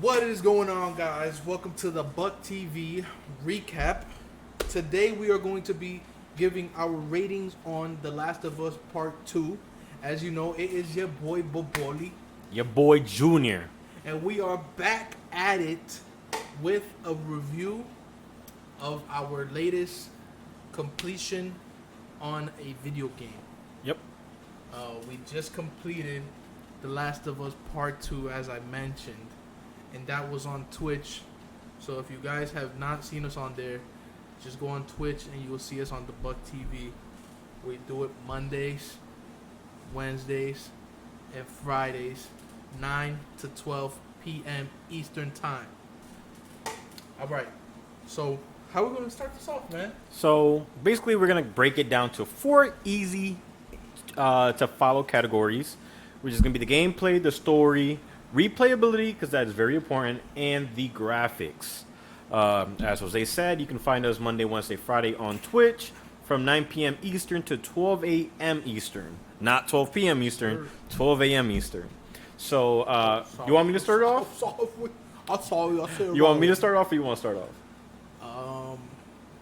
What is going on, guys? Welcome to the Buck TV recap. Today we are going to be giving our ratings on The Last of Us Part 2. As you know, it is your boy Boboli, Your boy Junior. and we are back at it with a review of our latest completion on a video game. Yep. We just completed The Last of Us Part 2, as I mentioned, and that was on Twitch. So if you guys have not seen us on there, just go on Twitch and you will see us on the Buck TV. We do it Mondays, Wednesdays, and Fridays, 9 to 12 p.m. Eastern Time. All right. So how are we going to start this off, man? So basically, we're gonna break it down to 4 easy to follow categories, which is gonna be the gameplay, the story, replayability, because that is very important, and the graphics. As Jose said, you can find us Monday, Wednesday, Friday on Twitch from 9 p.m. Eastern to 12 a.m. Eastern. Not 12 p.m. Eastern, 12 a.m. Eastern. So, you want me to start off? I'm sorry. You want me to start off, or you want to start off?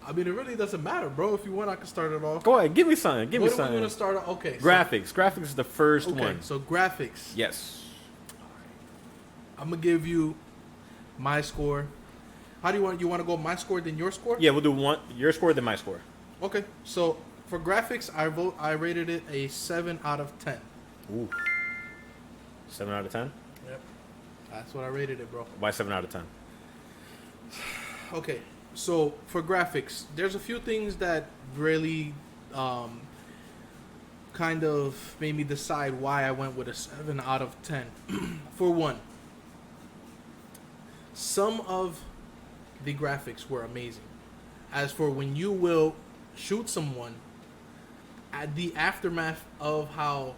I mean, it really doesn't matter, bro. If you want, I can start it off. Go ahead, give me something. Give me What are we something. going to start off? Okay. Graphics. Graphics is the first one. So graphics. Yes. I'm going to give you my score. How do you want to go my score then your score? Yeah, we'll do one. Your score, then my score. Okay. So for graphics, I rated it a 7 out of 10. Ooh. 7 out of 10? Yep. That's what I rated it, bro. Why 7 out of 10? Okay. So for graphics, there's a few things that really kind of made me decide why I went with a 7 out of 10. For one, some of the graphics were amazing. As for when you will shoot someone, at the aftermath of how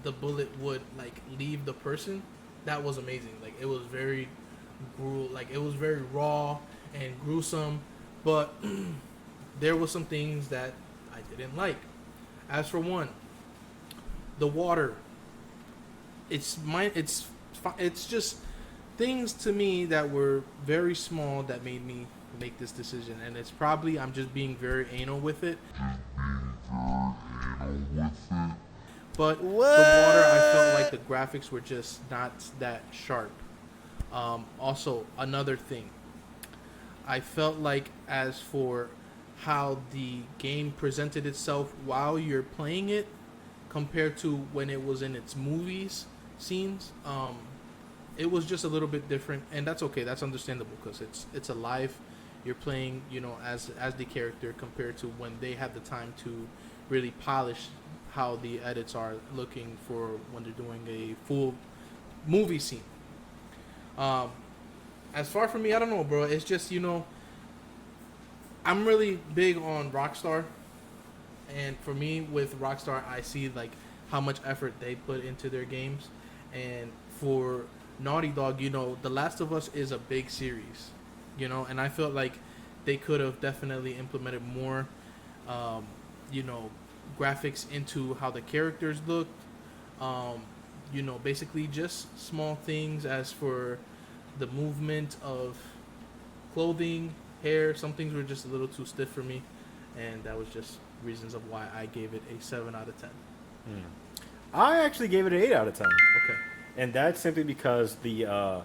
the bullet would like leave the person, that was amazing. Like it was very it was very raw and gruesome, but there were some things that I didn't like. As for one, the water, it's just things to me that were very small that made me make this decision, and it's probably I'm just being very anal with it. But the water, I felt like the graphics were just not that sharp. Also, another thing, I felt like as for how the game presented itself while you're playing it, compared to when it was in its movies scenes, it was just a little bit different, and that's okay. That's understandable because it's a live. You're playing, as the character compared to when they had the time to really polish how the edits are looking for when they're doing a full movie scene. As far from me, I don't know, bro. It's just, I'm really big on Rockstar. And for me, with Rockstar, I see, like, how much effort they put into their games. And for Naughty Dog, The Last of Us is a big series, and I felt like they could have definitely implemented more, graphics into how the characters looked. Basically just small things as for the movement of clothing, hair. Some things were just a little too stiff for me, and that was just reasons of why I gave it a 7 out of 10. I actually gave it an 8 out of 10. Okay. And that's simply because a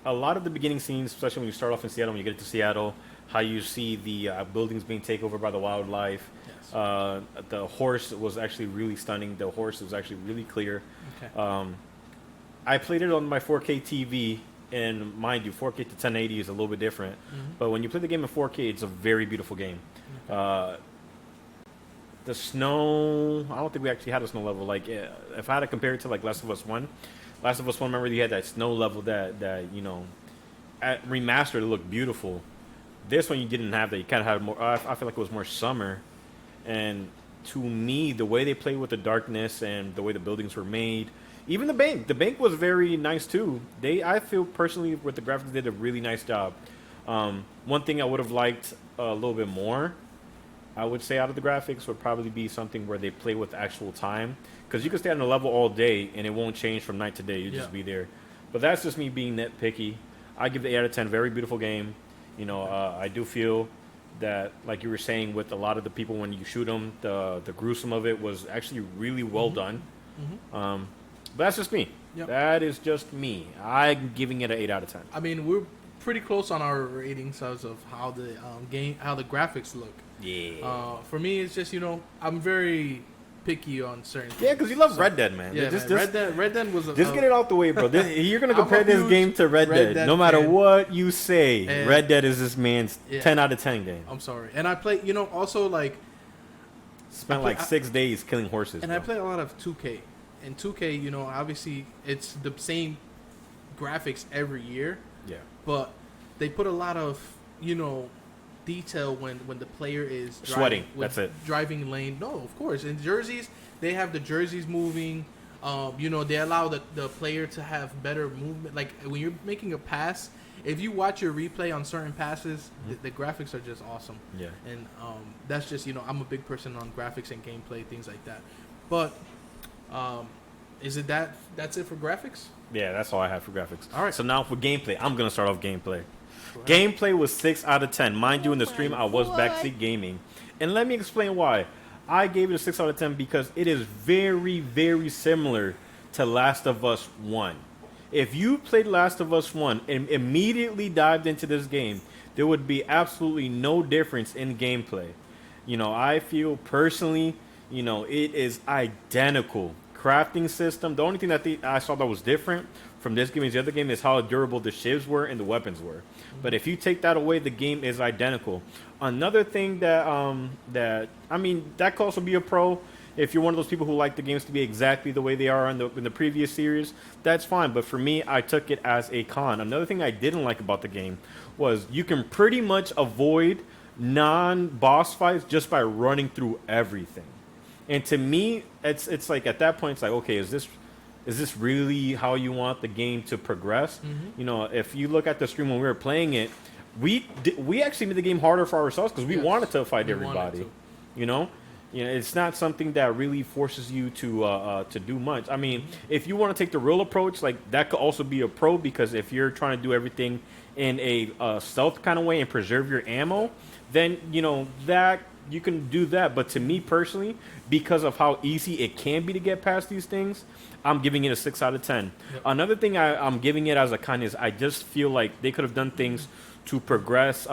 lot of the beginning scenes, especially when you start off in Seattle, when you get to Seattle, how you see the buildings being taken over by the wildlife. Yes. The horse was actually really stunning. The horse was actually really clear. Okay. I played it on my 4K TV, and mind you, 4K to 1080 is a little bit different. Mm-hmm. But when you play the game in 4K, it's a very beautiful game. Okay. The snow, I don't think we actually had a snow level. Like, if I had to compare it to, like, Last of Us 1, remember you had that snow level that at remastered, it looked beautiful. This one, you didn't have that. You kind of had more, I feel like it was more summer. And to me, the way they played with the darkness and the way the buildings were made, even the bank was very nice, too. I feel personally, with the graphics, they did a really nice job. One thing I would have liked a little bit more, I would say, out of the graphics would probably be something where they play with actual time, because you can stay on a level all day and it won't change from night to day. You just be there. But that's just me being nitpicky. I give the 8 out of 10. Very beautiful game. You know, I do feel that, like you were saying, with a lot of the people when you shoot them, the gruesome of it was actually really well done. But that's just me. Yep. That is just me. I'm giving it an 8 out of 10. I mean, we're pretty close on our ratings as of how the how the graphics look. Yeah. For me, it's just, you know, I'm very picky on certain things. Yeah, because you love Red Dead, man. Yeah, just, man. Red Dead was a... Just get it out the way, bro. You're going to compare I'm a this huge game to Red Dead. No matter fan. what you say, And Red Dead is this man's 10 out of 10 game. I'm sorry. And I play, you know, also, like... Spent like 6 days killing horses. And bro. I play a lot of 2K. And 2K, you know, obviously, it's the same graphics every year. Yeah. But they put a lot of, you know, detail when the player is driving, Sweating. That's it. Driving lane. No, of course. In jerseys, they have the jerseys moving. You know, they allow the player to have better movement. Like when you're making a pass, if you watch your replay on certain passes, the graphics are just awesome. Yeah. And that's just, you know, I'm a big person on graphics and gameplay, things like that. But is it that's it for graphics? Yeah, that's all I have for graphics. All right. So now for gameplay, I'm going to start off gameplay. Gameplay was 6 out of 10. Mind you, in the stream, I was backseat gaming. And let me explain why. I gave it a 6 out of 10 because it is very, very similar to Last of Us 1. If you played Last of Us 1 and immediately dived into this game, there would be absolutely no difference in gameplay. You know, I feel personally, you know, it is identical. Crafting system. The only thing that I saw that was different from this game and the other game is how durable the shivs were and the weapons were. But if you take that away, the game is identical. Another thing that I mean, that could also be a pro. If you're one of those people who like the games to be exactly the way they are in the previous series, that's fine. But for me, I took it as a con. Another thing I didn't like about the game was you can pretty much avoid non-boss fights just by running through everything. And to me, it's like at that point, it's like, okay, is this really how you want the game to progress? You know, if you look at the stream when we were playing it, we actually made the game harder for ourselves because we wanted to fight everybody. You know, it's not something that really forces you to do much. I mean, if you want to take the real approach, like that could also be a pro because if you're trying to do everything in a stealth kind of way and preserve your ammo, then you know that. You can do that, but to me personally, because of how easy it can be to get past these things, I'm giving it a 6 out of 10. Yep. Another thing I'm giving it as a con is I just feel like they could have done things to progress the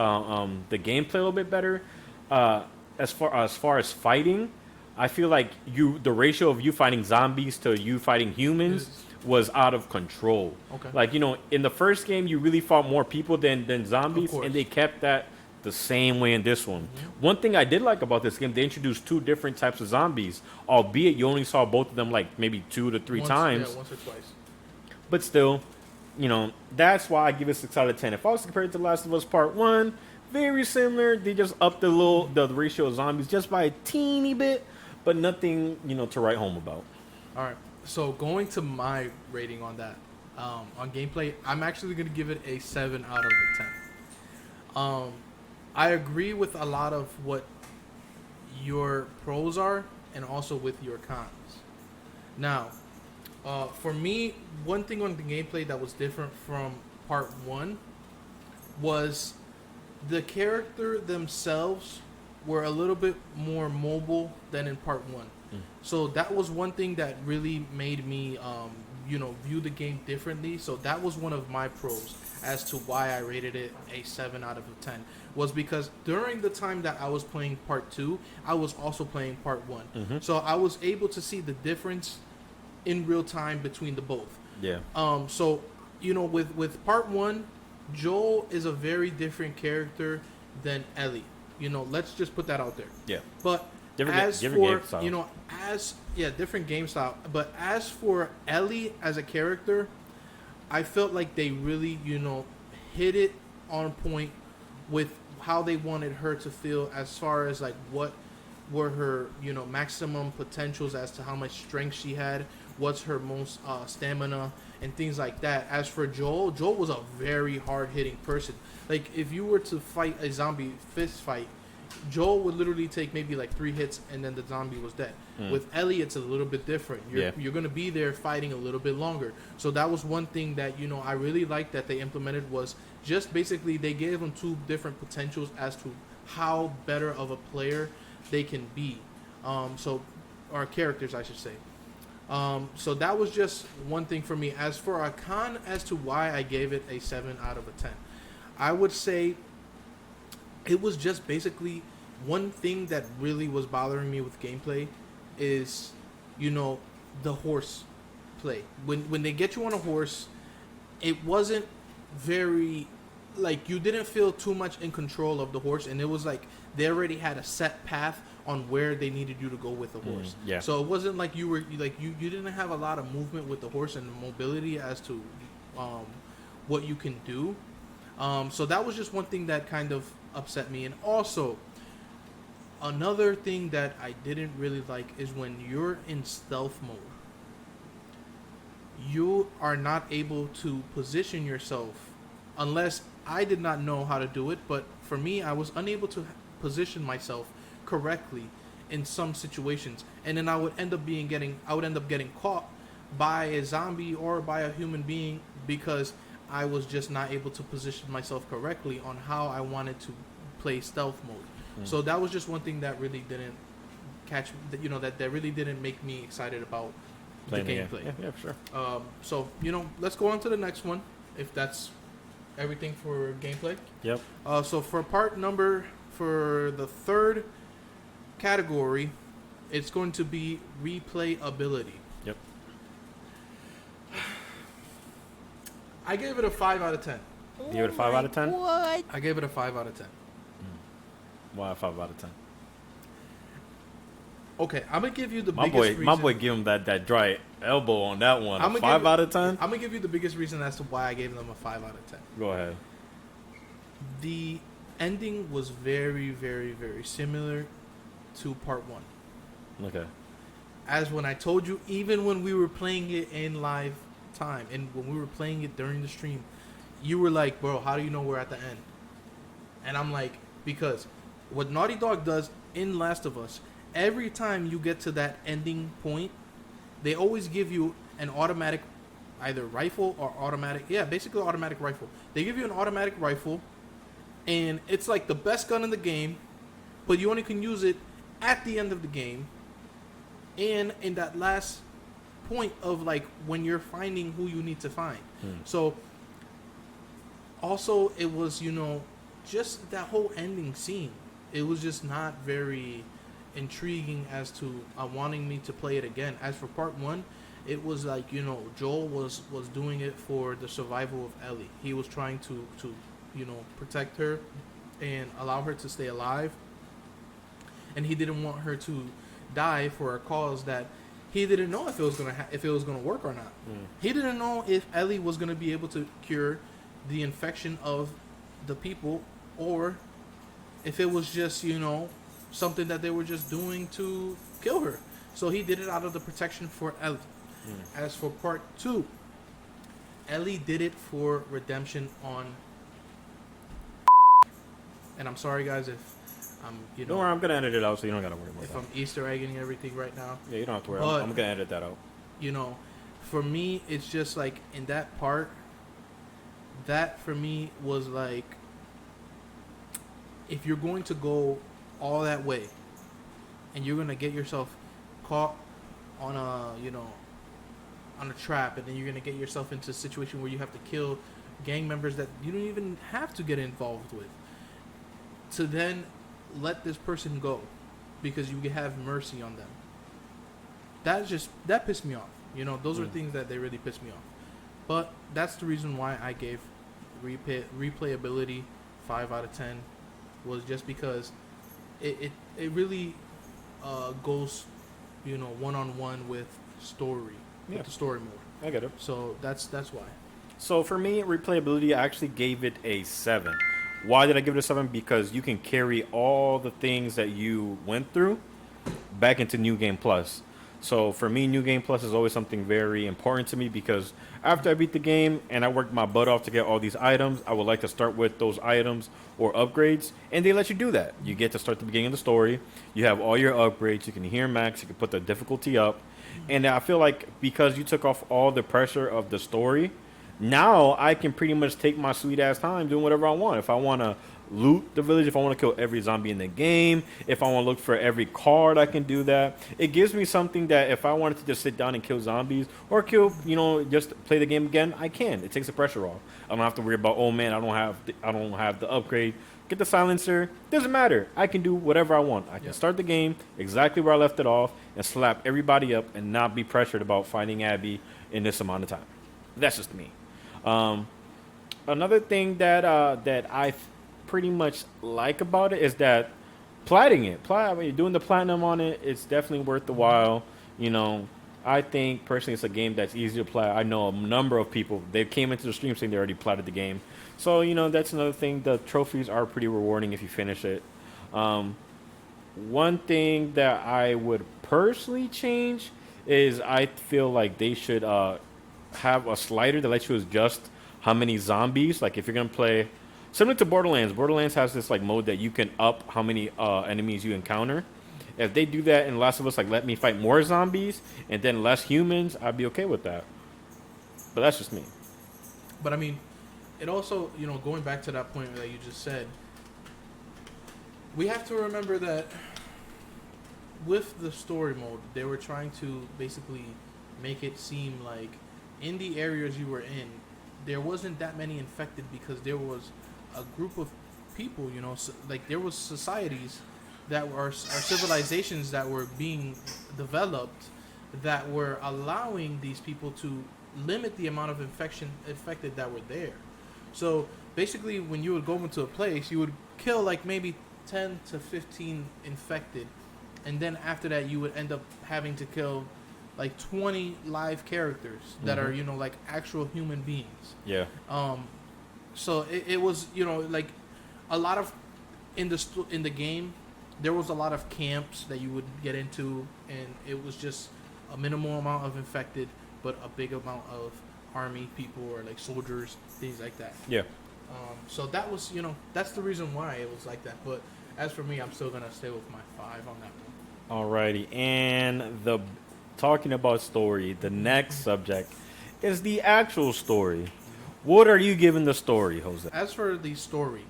gameplay a little bit better. As far as fighting, I feel like the ratio of you fighting zombies to you fighting humans was out of control. Okay. Like, you know, in the first game, you really fought more people than zombies, and they kept that the same way in this one. One thing I did like about this game, they introduced 2 different types of zombies, albeit you only saw both of them like maybe 2 to 3 times. Yeah, once or twice. But still, you know, that's why I give it 6 out of 10. If I was to compare it to Last of Us Part 1, very similar. They just upped the ratio of zombies just by a teeny bit, but nothing, you know, to write home about. All right. So going to my rating on that, on gameplay, I'm actually going to give it a 7 out of 10. I agree with a lot of what your pros are and also with your cons. Now, for me, one thing on the gameplay that was different from part 1 was the character themselves were a little bit more mobile than in part 1. So that was one thing that really made me, view the game differently. So that was one of my pros as to why I rated it a 7 out of 10. Was because during the time that I was playing part 2, I was also playing part 1. So I was able to see the difference in real time between the both. Yeah. So, you know, with part 1, Joel is a very different character than Ellie. You know, let's just put that out there. Yeah. But different game style. Different game style. But as for Ellie as a character, I felt like they really, you know, hit it on point with how they wanted her to feel as far as like what were her, you know, maximum potentials as to how much strength she had, what's her most stamina and things like that. As for Joel was a very hard-hitting person. Like if you were to fight a zombie fist fight, Joel would literally take maybe like 3 hits and then the zombie was dead. With Ellie, it's a little bit different. You're going to be there fighting a little bit longer. So that was one thing that, I really liked that they implemented, was just basically they gave them 2 different potentials as to how better of a player they can be. Or characters, I should say. So that was just one thing for me. As for a con as to why I gave it a 7 out of a 10, I would say it was just basically one thing that really was bothering me with gameplay is, the horse play. When they get you on a horse, it wasn't very, like, you didn't feel too much in control of the horse, and it was like they already had a set path on where they needed you to go with the horse. So it wasn't like you were like you didn't have a lot of movement with the horse and the mobility as to what you can do. So that was just one thing that kind of upset me. And also another thing that I didn't really like is when you're in stealth mode, you are not able to position yourself, unless I did not know how to do it. But for me, I was unable to position myself correctly in some situations, and then I would end up getting caught by a zombie or by a human being because I was just not able to position myself correctly on how I wanted to play stealth mode. So that was just one thing that really didn't catch, that really didn't make me excited about playing the gameplay. Yeah, for sure. So let's go on to the next one, if that's everything for gameplay. Yep. So for the third category, it's going to be replayability. Yep. I gave it a 5 out of 10. You gave it a 5 out of 10? What? I gave it a 5 out of 10. Why 5 out of 10? Okay, I'm gonna give you the My biggest boy, reason. my boy, give him that dry elbow on that one. I'm A 5 out of 10. I'm gonna give you the biggest reason as to why I gave them a 5 out of 10. Go ahead. The ending was very, very, very similar to part 1. Okay. As when I told you, even when we were playing it in live time and when we were playing it during the stream, you were like, bro, how do you know we're at the end? And I'm like, because what Naughty Dog does in Last of Us, every time you get to that ending point, they always give you an automatic either rifle or basically automatic rifle. They give you an automatic rifle, and it's like the best gun in the game, but you only can use it at the end of the game and in that last point of like when you're finding who you need to find. So also it was, just that whole ending scene, it was just not very intriguing as to wanting me to play it again. As for part 1, it was like, Joel was doing it for the survival of Ellie. He was trying to protect her and allow her to stay alive, and he didn't want her to die for a cause that he didn't know if it was gonna work or not. He didn't know if Ellie was gonna be able to cure the infection of the people, or if it was just something that they were just doing to kill her. So he did it out of the protection for Ellie. As for part 2, Ellie did it for redemption on. And I'm sorry, guys, if I'm, Don't worry, I'm gonna edit it out, so you don't gotta worry about if that. I'm Easter egging everything right now. Yeah, you don't have to worry. But, I'm gonna edit that out. For me, it's just like in that part, that for me was like, if you're going to go all that way and you're gonna get yourself caught on a trap, and then you're gonna get yourself into a situation where you have to kill gang members that you don't even have to get involved with, to then let this person go because you have mercy on them. That pissed me off. Those are things that they really pissed me off. But that's the reason why I gave replayability 5 out of 10, was just because it really goes one-on-one with story, with the story mode. I get it. So that's why. So for me, replayability, I actually gave it a 7. Why did I give it a 7? Because you can carry all the things that you went through back into New Game Plus. So for me, New Game Plus is always something very important to me because after I beat the game and I worked my butt off to get all these items, I would like to start with those items or upgrades, and they let you do that. You get to start the beginning of the story. You have all your upgrades. You can hear max. You can put the difficulty up, and I feel like because you took off all the pressure of the story, now I can pretty much take my sweet ass time doing whatever I want. If I want to loot the village, if I want to kill every zombie in the game, if I want to look for every card, I can do that. It gives me something that if I wanted to just sit down and kill zombies or kill, just play the game again, I can. It takes the pressure off. I don't have to worry about, oh man, I don't have the upgrade. Get the silencer. Doesn't matter. I can do whatever I want. I can start the game exactly where I left it off and slap everybody up and not be pressured about finding Abby in this amount of time. That's just me. Another thing that I pretty much like about it is that platting it, doing the platinum on it, it's definitely worth the while. I think personally it's a game that's easy to play. I know a number of people, they came into the stream saying they already platted the game. So, that's another thing. The trophies are pretty rewarding if you finish it. One thing that I would personally change is I feel like they should have a slider that lets you adjust how many zombies. Like if you're going to play similar to Borderlands has this like mode that you can up how many enemies you encounter. If they do that in Last of Us, like let me fight more zombies and then less humans, I'd be okay with that. But that's just me. But I mean, it also, going back to that point that you just said, we have to remember that with the story mode, they were trying to basically make it seem like in the areas you were in, there wasn't that many infected because there was a group of people, like there was societies that were, or civilizations that were being developed that were allowing these people to limit the amount of infected that were there. So basically, when you would go into a place, you would kill like maybe 10 to 15 infected, and then after that, you would end up having to kill like 20 live characters that are, like actual human beings. Yeah. So it was, like a lot of in the game, there was a lot of camps that you would get into, and it was just a minimal amount of infected, but a big amount of army people or like soldiers, things like that. Yeah. So that was, that's the reason why it was like that. But as for me, I'm still gonna stay with my 5 on that one. Alrighty, and talking about story, the next subject is the actual story. What are you giving the story, Jose? As for the story,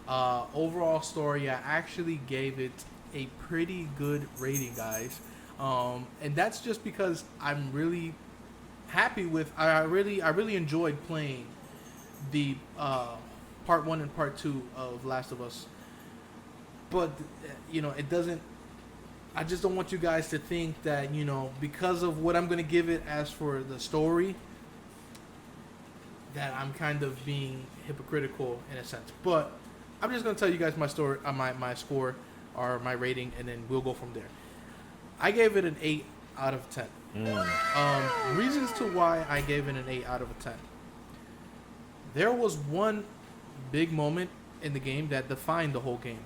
overall story, I actually gave it a pretty good rating, guys. And that's just because I'm really happy with. I really enjoyed playing the part 1 and part 2 of Last of Us. But it doesn't. I just don't want you guys to think that because of what I'm gonna give it as for the story, that I'm kind of being hypocritical in a sense. But I'm just gonna tell you guys my story, my score or my rating, and then we'll go from there. I gave it an 8 out of 10. Reasons to why I gave it an 8 out of 10. There was one big moment in the game that defined the whole game.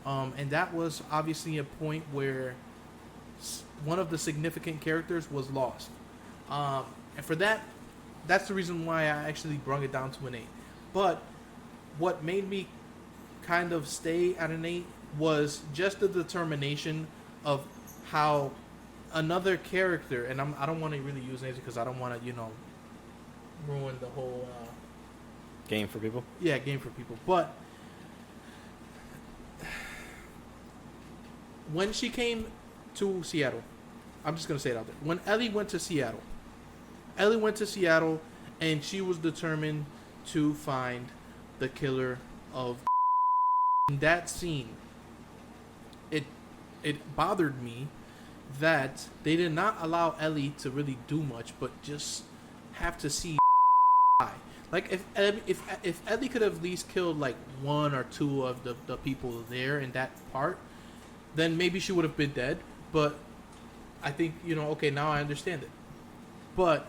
And that was obviously a point where one of the significant characters was lost. And for that, that's the reason why I actually brought it down to an 8. But what made me kind of stay at an 8 was just the determination of how another character, and I don't want to really use names because I don't want to, ruin the whole game for people. Yeah, game for people. But when she came to Seattle, I'm just gonna say it out there. When Ellie went to Seattle, and she was determined to find the killer of. In that scene, it bothered me that they did not allow Ellie to really do much, but just have to see die. Like if Ellie could have at least killed like 1 or 2 of the people there in that part, then maybe she would have been dead. But I think okay, now I understand it. But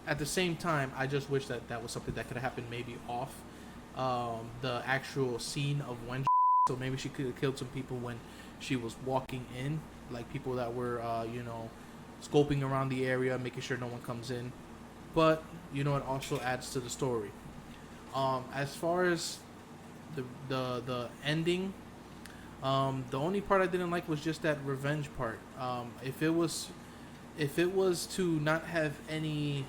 at the same time, I just wish that was something that could have happened maybe off the actual scene of when. So maybe she could have killed some people when she was walking in, like people that were, scoping around the area, making sure no one comes in. But you know, it also adds to the story. As far as the ending, the only part I didn't like was just that revenge part. If it was to not have any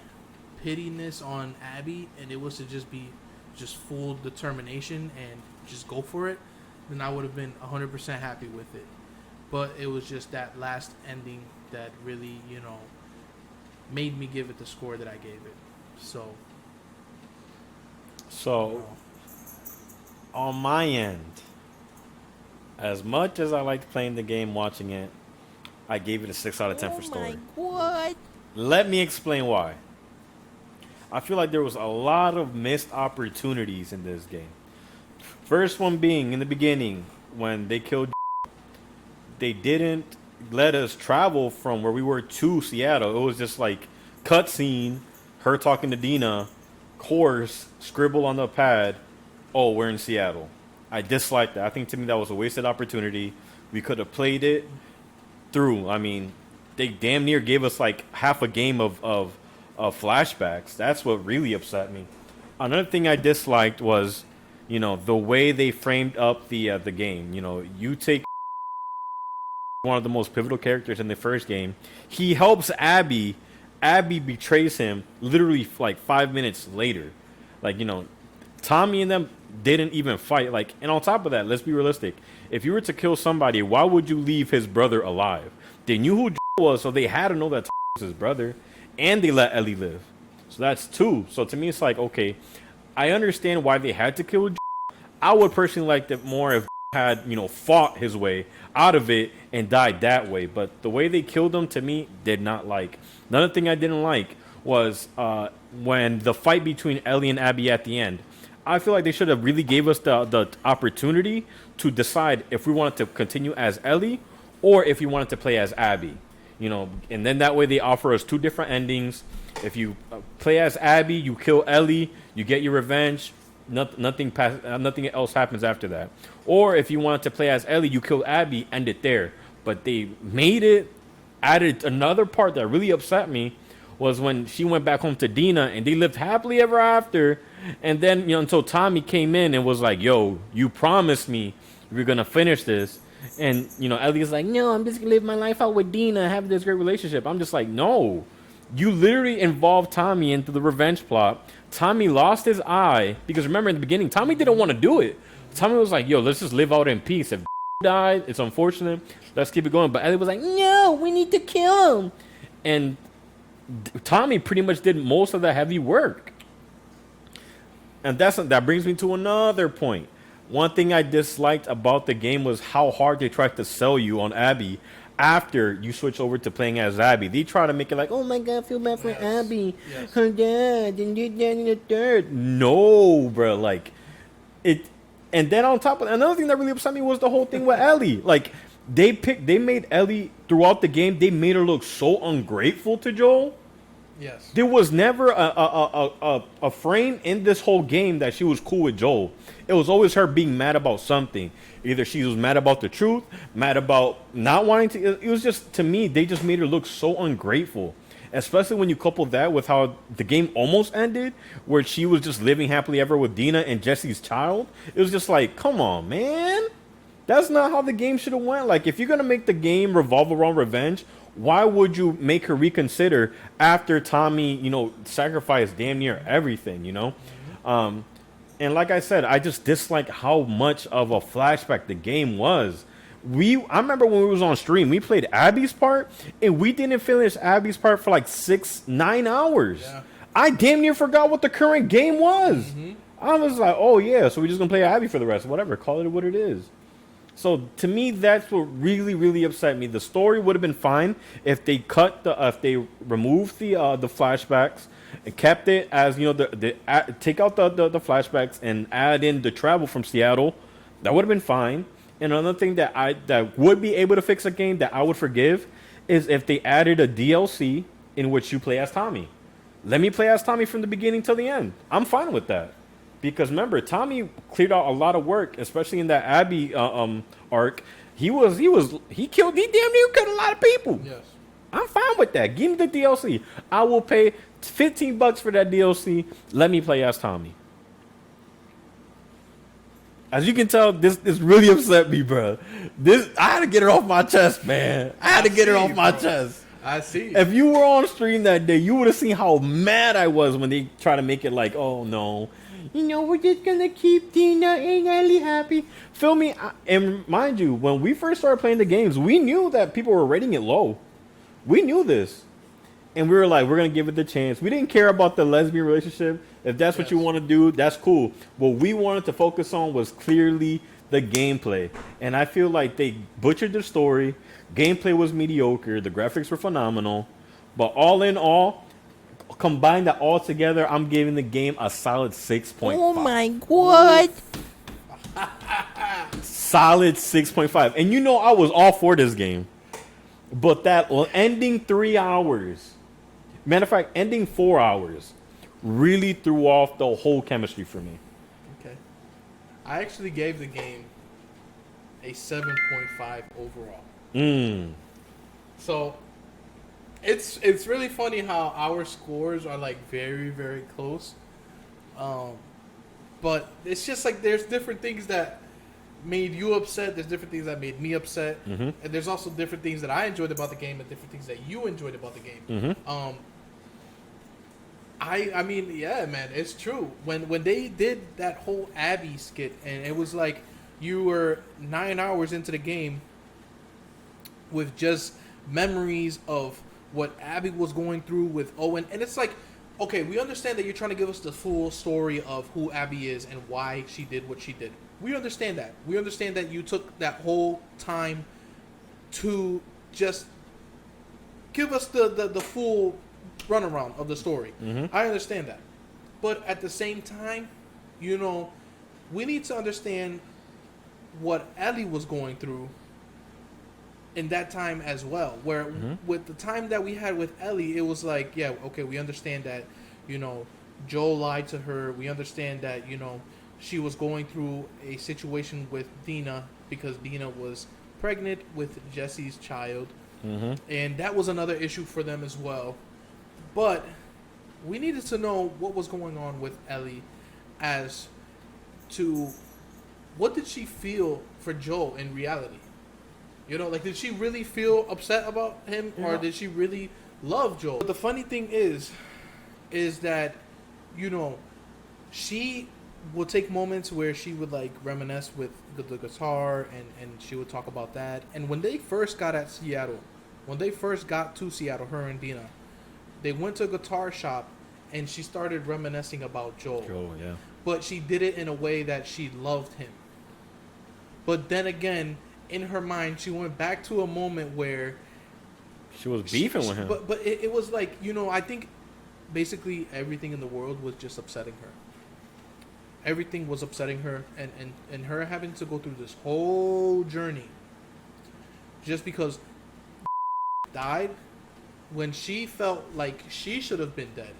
pittiness on Abby and it was to just be just full determination and just go for it, then I would have been 100% happy with it. But it was just that last ending that really, made me give it the score that I gave it. So on my end, as much as I liked playing the game, watching it, I gave it a 6 out of 10 for story. What? Let me explain why. I feel like there was a lot of missed opportunities in this game. First one being in the beginning when they killed, they didn't let us travel from where we were to Seattle. It was just like cutscene, her talking to Dina, course, scribble on the pad. Oh, we're in Seattle. I disliked that. I think to me that was a wasted opportunity. We could have played it through. I mean, they damn near gave us like half a game of flashbacks. That's what really upset me. Another thing I disliked was, the way they framed up the game. You take one of the most pivotal characters in the first game. He helps Abby. Abby betrays him literally like 5 minutes later. Like, Tommy and them didn't even fight. Like, and on top of that, let's be realistic. If you were to kill somebody, why would you leave his brother alive? They knew who was, so they had to know that was his brother, and they let Ellie live. So that's 2. So to me, it's like, okay, I understand why they had to kill. I would personally like it more if had, fought his way out of it and died that way. But the way they killed him, to me, did not like. Another thing I didn't like was when the fight between Ellie and Abby at the end. I feel like they should have really gave us the opportunity to decide if we wanted to continue as Ellie or if we wanted to play as Abby. And then that way they offer us 2 different endings. If you play as Abby, you kill Ellie, you get your revenge. Nothing else happens after that. Or if you wanted to play as Ellie, you kill Abby, end it there. But they added another part that really upset me was when she went back home to Dina and they lived happily ever after. And then, until Tommy came in and was like, yo, you promised me we're going to finish this. And, Ellie's like, no, I'm just going to live my life out with Dina, have this great relationship. I'm just like, no. You literally involved Tommy into the revenge plot. Tommy lost his eye because remember in the beginning, Tommy didn't want to do it. Tommy was like, yo, let's just live out in peace. If died, it's unfortunate. Let's keep it going. But Ellie was like, no, we need to kill him. And Tommy pretty much did most of the heavy work. And that brings me to another point. One thing I disliked about the game was how hard they tried to sell you on Abby after you switch over to playing as Abby. They try to make it like, oh my God, I feel bad for Abby. Yes. Her dad, and you dad in the third. No, bro. Like, it. And then on top of that, another thing that really upset me was the whole thing with Ellie. Like, they made Ellie, throughout the game, they made her look so ungrateful to Joel. Yes. There was never a frame in this whole game that she was cool with Joel. It was always her being mad about something. Either she was mad about the truth, mad about not wanting to. It was just, to me, they just made her look so ungrateful. Especially when you couple that with how the game almost ended, where she was just living happily ever with Dina and Jesse's child. It was just like, come on, man. That's not how the game should have went. Like, if you're going to make the game revolve around revenge, why would you make her reconsider after Tommy, sacrificed damn near everything, And like I said, I just dislike how much of a flashback the game was. I remember when we was on stream, we played Abby's part, and we didn't finish Abby's part for like 9 hours. Yeah. I damn near forgot what the current game was. Mm-hmm. I was like, oh yeah, so we're just gonna play Abby for the rest, whatever, call it what it is. So to me, that's what really, really upset me. The story would have been fine if they removed the flashbacks and kept it as take out the flashbacks and add in the travel from Seattle. That would have been fine. And another thing that would be able to fix a game that I would forgive is if they added a DLC in which you play as Tommy. Let me play as Tommy from the beginning till the end. I'm fine with that. Because remember, Tommy cleared out a lot of work, especially in that Abby arc. He damn near killed a lot of people. Yes. I'm fine with that. Give me the DLC. I will pay $15 for that DLC. Let me play as Tommy. As you can tell, this really upset me, bro. I had to get it off my chest, man. I had to get it off my chest. I see. If you were on stream that day, you would have seen how mad I was when they try to make it like, oh no, we're just gonna keep Dina and Ellie happy. Feel me? And mind you, when we first started playing the games, we knew that people were rating it low. We knew this. And we were like, we're going to give it the chance. We didn't care about the lesbian relationship. If that's what you want to do, that's cool. What we wanted to focus on was clearly the gameplay. And I feel like they butchered the story. Gameplay was mediocre. The graphics were phenomenal. But all in all, combine that all together, I'm giving the game a solid 6.5. Oh my god. Solid 6.5. And you know I was all for this game. But that ending 3 hours... Matter of fact, ending 4 hours really threw off the whole chemistry for me. Okay. I actually gave the game a 7.5 overall. So it's really funny how our scores are like very, very close. But it's just like there's different things that made you upset. There's different things that made me upset. And there's also different things that I enjoyed about the game and different things that you enjoyed about the game. I mean, yeah, man, it's true. When they did that whole Abby skit, and it was like you were 9 hours into the game with just memories of what Abby was going through with Owen, and it's like, okay, we understand that you're trying to give us the full story of who Abby is and why she did what she did. We understand that. We understand that you took that whole time to just give us the full runaround of the story. I understand that. But at the same time, we need to understand what Ellie was going through in that time as well. Where with the time that we had with Ellie, it was like, yeah, okay, we understand that, Joel lied to her. We understand that, she was going through a situation with Dina because Dina was pregnant with Jesse's child. And that was another issue for them as well. But we needed to know what was going on with Ellie as to what did she feel for Joel in reality? Did she really feel upset about him or did she really love Joel? But the funny thing is that, she would take moments where she would like reminisce with the guitar and she would talk about that. And when they first got to Seattle, her and Dina, they went to a guitar shop and she started reminiscing about Joel. Yeah. But she did it in a way that she loved him. But then again, in her mind, she went back to a moment where she was beefing with him. But it was like, I think basically everything in the world was just upsetting her. Everything was upsetting her and her having to go through this whole journey just because died when she felt like she should have been dead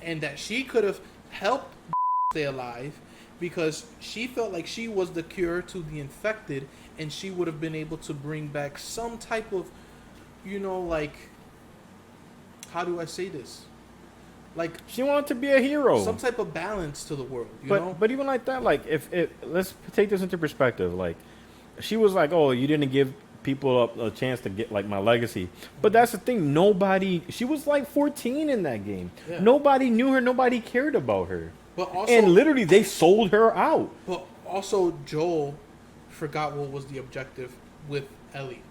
and that she could have helped stay alive because she felt like she was the cure to the infected and she would have been able to bring back some type of, how do I say this? Like she wanted to be a hero. Some type of balance to the world, But even like that, like if let's take this into perspective. Like she was like, oh, you didn't give people a chance to get like my legacy. But that's the thing. She was like 14 in that game. Yeah. Nobody knew her. Nobody cared about her. But also, and literally they sold her out. But also Joel forgot what was the objective with Ellie.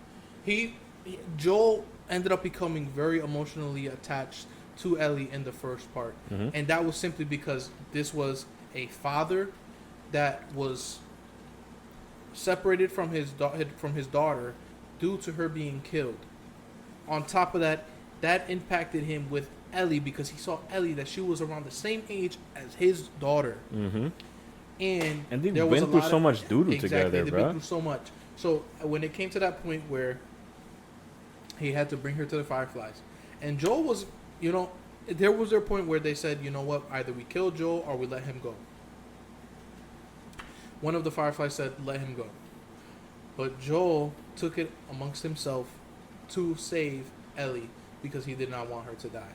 Joel ended up becoming very emotionally attached to Ellie in the first part. And that was simply because this was a father that was separated from his daughter due to her being killed. On top of that, that impacted him with Ellie because he saw Ellie that she was around the same age as his daughter. And they went through so much doo-doo together, they went through so much. So when it came to that point where he had to bring her to the Fireflies, and Joel was, there was their point where they said, you know what, either we kill Joel or we let him go. One of the Fireflies said, let him go. But Joel took it amongst himself to save Ellie because he did not want her to die.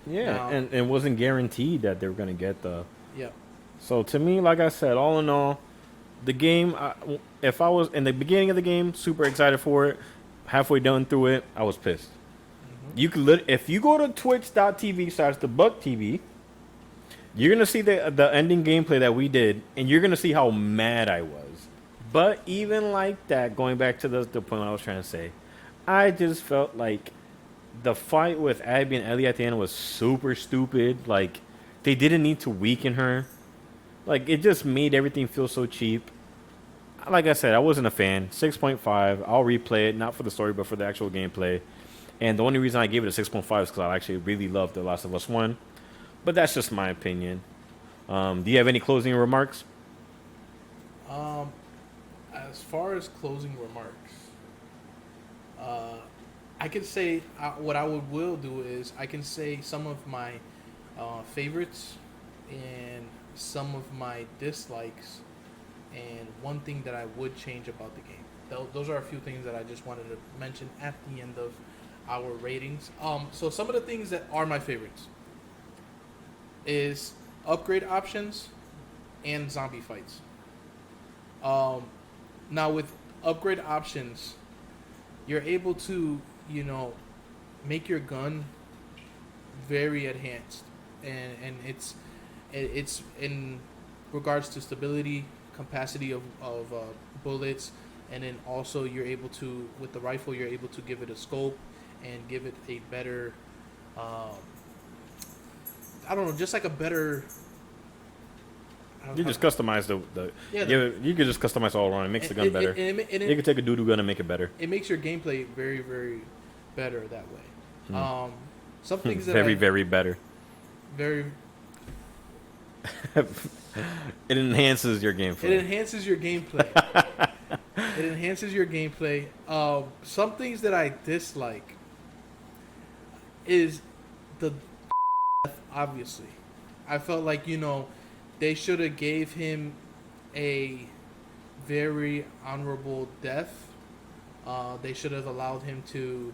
Yeah, Now, and it wasn't guaranteed that they were going to get the... Yep. So to me, like I said, all in all, the game, if I was in the beginning of the game, super excited for it, halfway done through it, I was pissed. You could if you go to twitch.tv/DaBuck you're going to see the ending gameplay that we did, and you're going to see how mad I was. But even like that, going back to the point I was trying to say, I just felt like the fight with Abby and Ellie at the end was super stupid. Like, they didn't need to weaken her. Like, it just made everything feel so cheap. Like I said, I wasn't a fan. 6.5. I'll replay it, not for the story, but for the actual gameplay. And the only reason I gave it a 6.5 is because I actually really loved The Last of Us 1. But that's just my opinion. Do you have any closing remarks? As far as closing remarks, I can say what I will do is I can say some of my favorites and some of my dislikes and one thing that I would change about the game. Those are a few things that I just wanted to mention at the end of our ratings. So some of the things that are my favorites is upgrade options and zombie fights. Now with upgrade options, you're able to, make your gun very enhanced, and it's in regards to stability, capacity of bullets, and then also you're able to, with the rifle, you're able to give it a scope and give it a better, I don't know, just like a better. You just customize you could just customize all around. It makes the gun better. You can take a doo-doo gun and make it better. It makes your gameplay very, very better that way. Some things that very better. Very. It enhances your gameplay. It enhances your gameplay. It enhances your gameplay. Some things that I dislike is the death, obviously. I felt like, they should have gave him a very honorable death. They should have allowed him to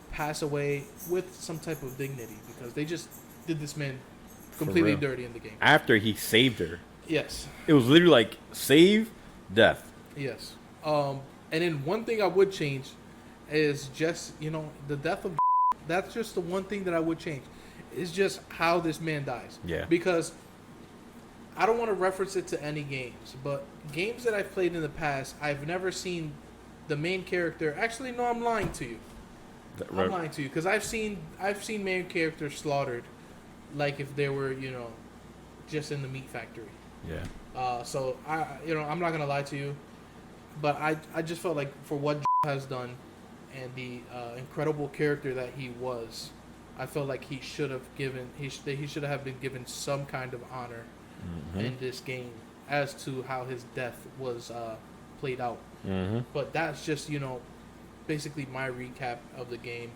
pass away with some type of dignity because they just did this man completely dirty in the game. After he saved her. Yes. It was literally like save, death. Yes. And then one thing I would change is just, the death of that's just the one thing that I would change. Is just how this man dies. Yeah. Because I don't want to reference it to any games, but games that I've played in the past, I've never seen the main character. Actually, no, I'm lying to you. I'm lying to you because I've seen main characters slaughtered, like if they were, just in the meat factory. Yeah. So I'm not gonna lie to you, but I just felt like for what has done, and the incredible character that he was, I felt like he should have been given some kind of honor in this game as to how his death was played out. But that's just basically my recap of the game.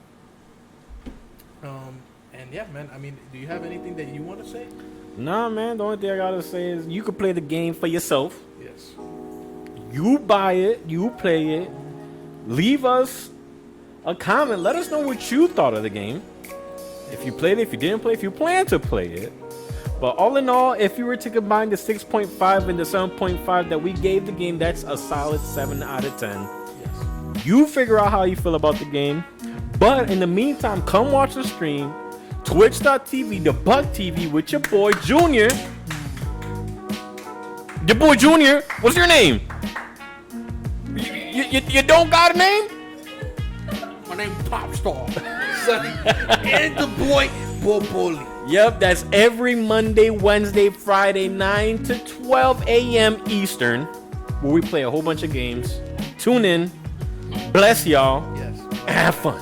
And yeah, man, I mean, do you have anything that you want to say? Nah, man, the only thing I gotta say is you can play the game for yourself. Yes. You buy it, you play it. Leave us a comment. Let us know what you thought of the game. If you played it, if you didn't play, if you plan to play it. But all in all, if you were to combine the 6.5 and the 7.5 that we gave the game, that's a solid 7 out of 10. Yes. You figure out how you feel about the game. But in the meantime, come watch the stream. Twitch.tv, DaBuck TV with your boy Junior. Your boy Junior, what's your name? You don't got a name? My name's Popstar. And the boy Boboli. Yep, that's every Monday, Wednesday, Friday, 9 to 12 a.m. Eastern, where we play a whole bunch of games. Tune in. Bless y'all. Yes. Have fun.